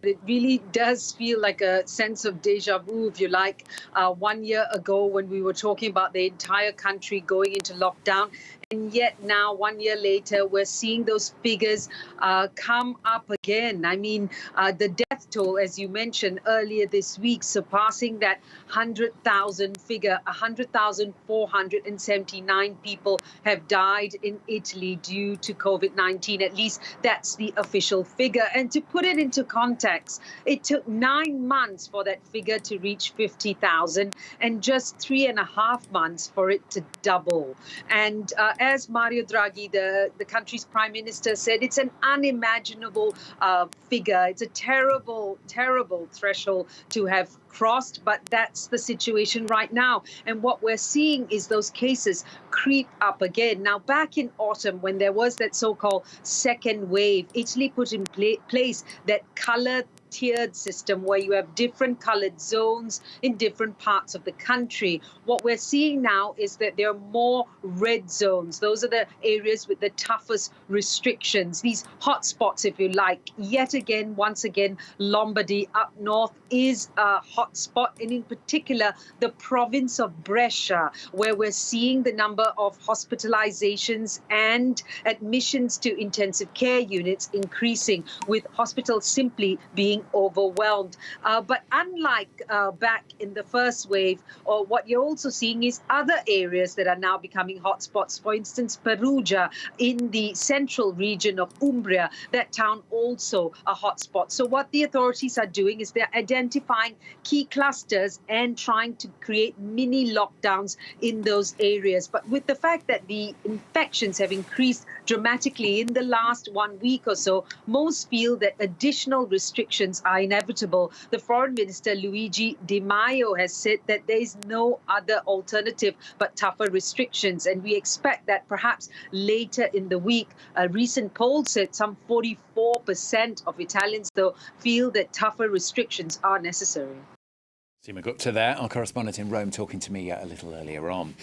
It really does feel like a sense of deja vu, if you like. 1 year ago, when we were talking about the entire country going into lockdown, and yet now, 1 year later, we're seeing those figures come up again. I mean, the death toll, as you mentioned earlier this week, surpassing that 100,000 figure. 100,479 people have died in Italy due to COVID-19. At least that's the official figure. And to put it into context, it took 9 months for that figure to reach 50,000 and just 3.5 months for it to double. And as Mario Draghi, the country's prime minister, said, it's an unimaginable figure. It's a terrible, terrible threshold to have crossed, but that's the situation right now. And what we're seeing is those cases creep up again. Now, back in autumn, when there was that so-called second wave, Italy put in place that colored tiered system where you have different colored zones in different parts of the country. What we're seeing now is that there are more red zones. Those are the areas with the toughest restrictions, these hotspots, if you like. Yet again, once again, Lombardy up north is a hotspot, and in particular, the province of Brescia, where we're seeing the number of hospitalizations and admissions to intensive care units increasing, with hospitals simply being overwhelmed. But unlike back in the first wave, or what you're also seeing is other areas that are now becoming hotspots. For instance, Perugia in the central region of Umbria, that town also a hotspot. So what the authorities are doing is they're identifying key clusters and trying to create mini lockdowns in those areas. But with the fact that the infections have increased dramatically in the last 1 week or so, most feel that additional restrictions are inevitable. The Foreign Minister, Luigi Di Maio, has said that there is no other alternative but tougher restrictions. And we expect that perhaps later in the week, a recent poll said some 44% of Italians, though, feel that tougher restrictions are necessary. Seema Gupta there, our correspondent in Rome, talking to me a little earlier on.